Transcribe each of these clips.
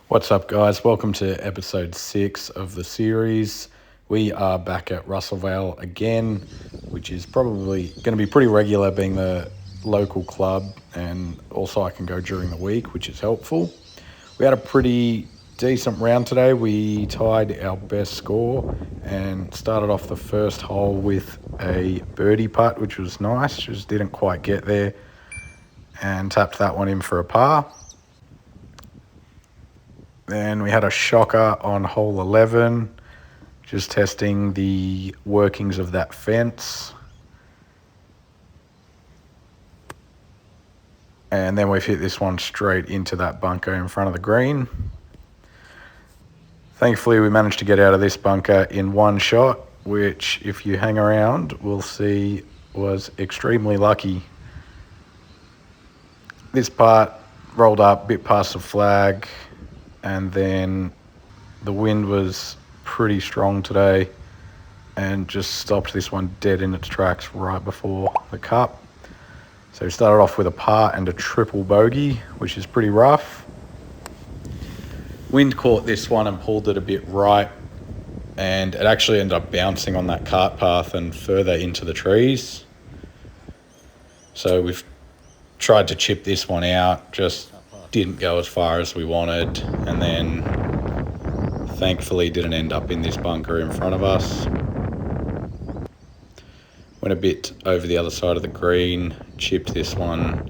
What's up, guys? Welcome to episode 6 of the series. We are back at Vale again, which is probably going to be pretty regular being the local club, and also I can go during the week, which is helpful. We had a pretty decent round today. We tied our best score and started off the first hole with a birdie putt, which was nice. Just didn't quite get there and tapped that one in for a par. Then we had a shocker on hole 11, just testing the workings of that fence. And then we've hit this one straight into that bunker in front of the green. Thankfully, we managed to get out of this bunker in one shot, which, if you hang around, we'll see was extremely lucky. This part rolled up a bit past the flag, and then the wind was pretty strong today and just stopped this one dead in its tracks right before the cup. So we started off with a par and a triple bogey, which is pretty rough. Wind caught this one and pulled it a bit right, and it actually ended up bouncing on that cart path and further into the trees. So we've tried to chip this one out, just didn't go as far as we wanted, and then thankfully didn't end up in this bunker in front of us. Went a bit over the other side of the green, chipped this one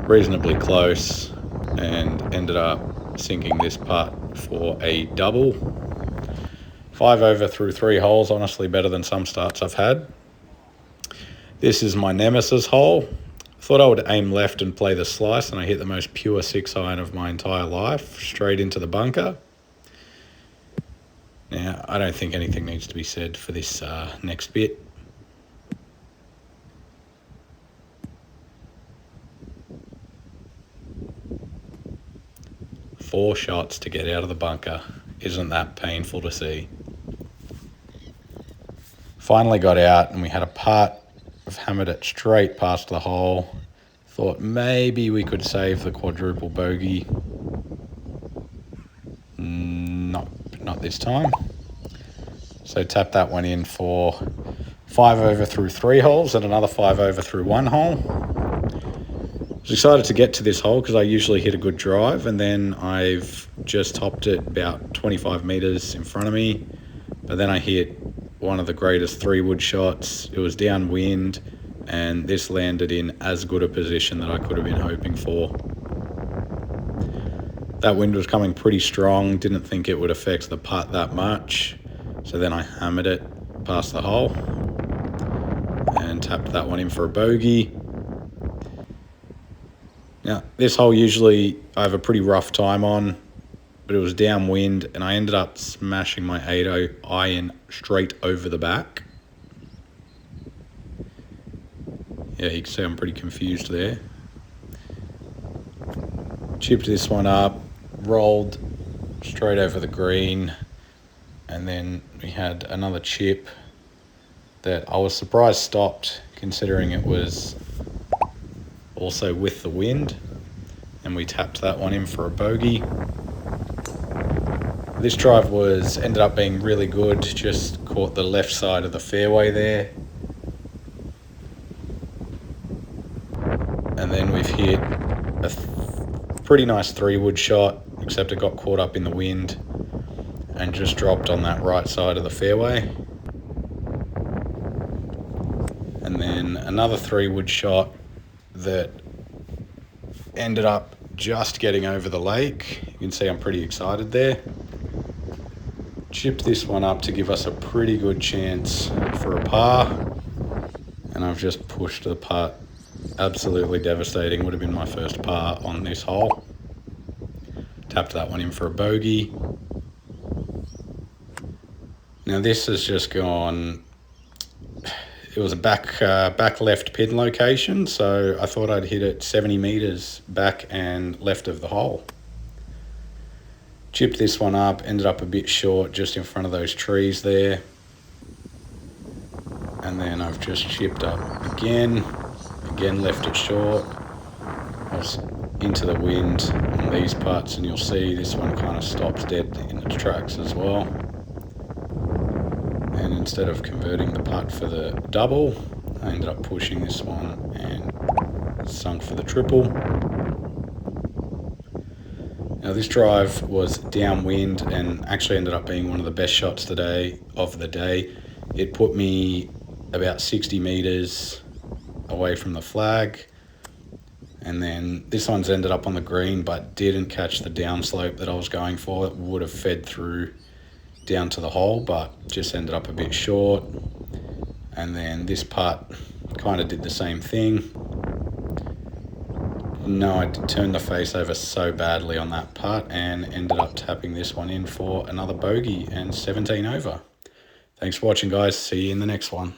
reasonably close, and ended up sinking this putt for a double. 5 over through 3 holes, honestly better than some starts I've had. This is my nemesis hole. Thought I would aim left and play the slice, and I hit the most pure 6-iron of my entire life, straight into the bunker. Now, I don't think anything needs to be said for this next bit. Four shots to get out of the bunker. Isn't that painful to see? Finally got out, and we had a putt. I've hammered it straight past the hole. Thought maybe we could save the quadruple bogey. Not this time. So tapped that one in for 5 over through 3 holes and another 5 over through 1 hole. I was excited to get to this hole because I usually hit a good drive, and then I've just topped it about 25 metres in front of me. But then I hit one of the greatest 3-wood shots. It was downwind, and this landed in as good a position that I could have been hoping for. That wind was coming pretty strong, didn't think it would affect the putt that much. So then I hammered it past the hole and tapped that one in for a bogey. Now, this hole usually I have a pretty rough time on, but it was downwind, and I ended up smashing my 8 iron straight over the back. Yeah, you can see I'm pretty confused there. Chipped this one up, rolled straight over the green, and then we had another chip that I was surprised stopped, considering it was also with the wind, and we tapped that one in for a bogey. This drive ended up being really good, just caught the left side of the fairway there. And then we've hit a pretty nice 3-wood shot, except it got caught up in the wind and just dropped on that right side of the fairway. And then another 3-wood shot that ended up just getting over the lake. You can see I'm pretty excited there. Chipped this one up to give us a pretty good chance for a par, and I've just pushed the putt. Absolutely devastating. Would have been my first par on this hole. Tapped that one in for a bogey. Now this has just gone. It was a back left pin location, so I thought I'd hit it 70 metres back and left of the hole. Chipped this one up, ended up a bit short just in front of those trees there. And then I've just chipped up again left it short. I was into the wind, and these putts, and you'll see this one kind of stops dead in its tracks as well. And instead of converting the putt for the double, I ended up pushing this one and sunk for the triple. Now this drive was downwind and actually ended up being one of the best shots today of the day. It put me about 60 meters away from the flag, and then this one's ended up on the green but didn't catch the downslope that I was going for. It would have fed through down to the hole, but just ended up a bit short. And then this putt kind of did the same thing. No, I turned the face over so badly on that putt and ended up tapping this one in for another bogey and 17 over. Thanks for watching, guys. See you in the next one.